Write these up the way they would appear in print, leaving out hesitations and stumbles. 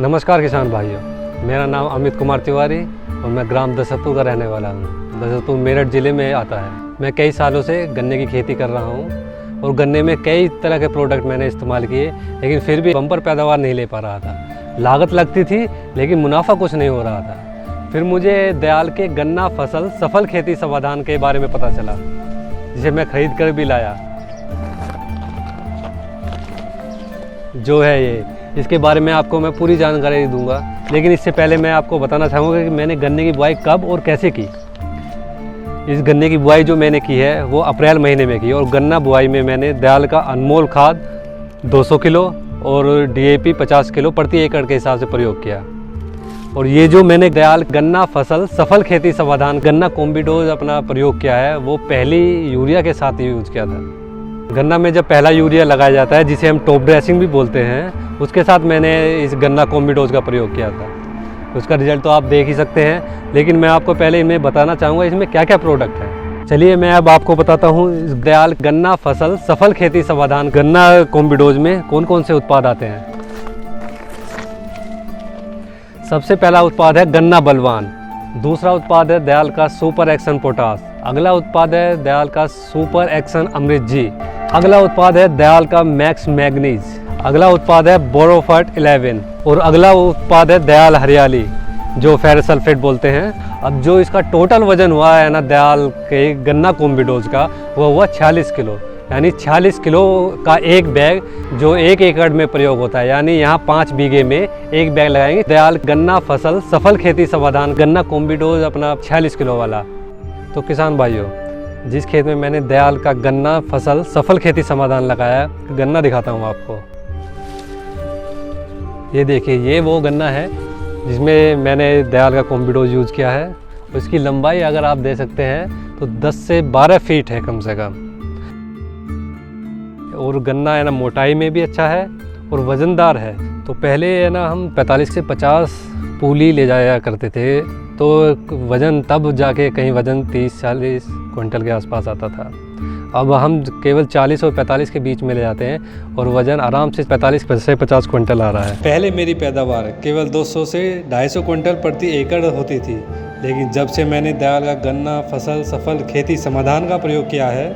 नमस्कार किसान भाइयों, मेरा नाम अमित कुमार तिवारी और मैं ग्राम दशरथपुर का रहने वाला हूँ। दशरथपुर मेरठ ज़िले में आता है। मैं कई सालों से गन्ने की खेती कर रहा हूँ और गन्ने में कई तरह के प्रोडक्ट मैंने इस्तेमाल किए, लेकिन फिर भी बम्पर पैदावार नहीं ले पा रहा था। लागत लगती थी लेकिन मुनाफा कुछ नहीं हो रहा था। फिर मुझे दयाल के गन्ना फसल सफल खेती समाधान के बारे में पता चला, जिसे मैं खरीद कर भी लाया। जो है ये, इसके बारे में आपको मैं पूरी जानकारी दूंगा, लेकिन इससे पहले मैं आपको बताना चाहूँगा कि मैंने गन्ने की बुआई कब और कैसे की। इस गन्ने की बुआई जो मैंने की है वो अप्रैल महीने में की और गन्ना बुआई में मैंने दयाल का अनमोल खाद 200 किलो और DAP 50 किलो प्रति एकड़ के हिसाब से प्रयोग किया। और ये जो मैंने दयाल गन्ना फसल सफल खेती समाधान गन्ना कॉम्बिडोज अपना प्रयोग किया है, वो पहली यूरिया के साथ यूज़ किया था। गन्ना में जब पहला यूरिया लगाया जाता है, जिसे हम टॉप ड्रेसिंग भी बोलते हैं, उसके साथ मैंने इस गन्ना कॉम्बिडोज का प्रयोग किया था। उसका रिजल्ट तो आप देख ही सकते हैं, लेकिन मैं आपको पहले इनमें बताना चाहूँगा इसमें क्या क्या प्रोडक्ट है। चलिए मैं अब आपको बताता हूँ इस दयाल गन्ना फसल सफल खेती समाधान गन्ना कॉम्बिडोज में कौन कौन से उत्पाद आते हैं। सबसे पहला उत्पाद है गन्ना बलवान, दूसरा उत्पाद है दयाल का सुपर एक्शन पोटास, अगला उत्पाद है दयाल का सुपर एक्शन अमृत जी, अगला उत्पाद है दयाल का मैक्स मैग्नीज, अगला उत्पाद है बोरोफर्ट 11 और अगला उत्पाद है दयाल हरियाली, जो फेरस सल्फेट बोलते हैं। अब जो इसका टोटल वजन हुआ है ना दयाल के गन्ना कॉम्बिडोज का, वो हुआ 46 किलो, यानी 46 किलो का एक बैग जो 1 एकड़ में प्रयोग होता है। यानी यहाँ 5 बीघे में एक बैग लगाएंगे दयाल गन्ना फसल सफल खेती समाधान गन्ना कॉम्बिडोज अपना 46 किलो वाला। तो किसान भाइयों, जिस खेत में मैंने दयाल का गन्ना फसल सफल खेती समाधान लगाया, गन्ना दिखाता हूँ आपको। ये देखिए, ये वो गन्ना है जिसमें मैंने दयाल का कॉम्बिडोज यूज़ किया है। उसकी लंबाई अगर आप दे सकते हैं तो 10 से 12 फीट है कम से कम। और गन्ना है ना मोटाई में भी अच्छा है और वज़नदार है। तो पहले है ना हम 45 से 50 पूली ले जाया करते थे, तो वज़न तब जाके कहीं वज़न 30-40 क्विंटल के आसपास आता था। अब हम केवल 40 और 45 के बीच में ले जाते हैं और वज़न आराम से 45 से 50 क्विंटल आ रहा है। पहले मेरी पैदावार केवल 200 से 250 क्विंटल प्रति एकड़ होती थी, लेकिन जब से मैंने दयाल का गन्ना फसल सफल खेती समाधान का प्रयोग किया है,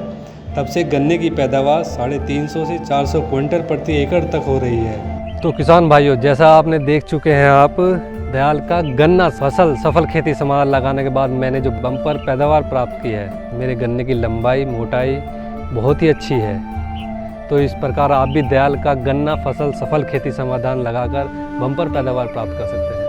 तब से गन्ने की पैदावार 350 से 400 क्विंटल प्रति एकड़ तक हो रही है। तो किसान भाइयों, जैसा आपने देख चुके हैं आप, दयाल का गन्ना फसल सफल खेती समाधान लगाने के बाद मैंने जो बम्पर पैदावार प्राप्त की है, मेरे गन्ने की लंबाई मोटाई बहुत ही अच्छी है। तो इस प्रकार आप भी दयाल का गन्ना फसल सफल खेती समाधान लगाकर बम्पर पैदावार प्राप्त कर सकते हैं।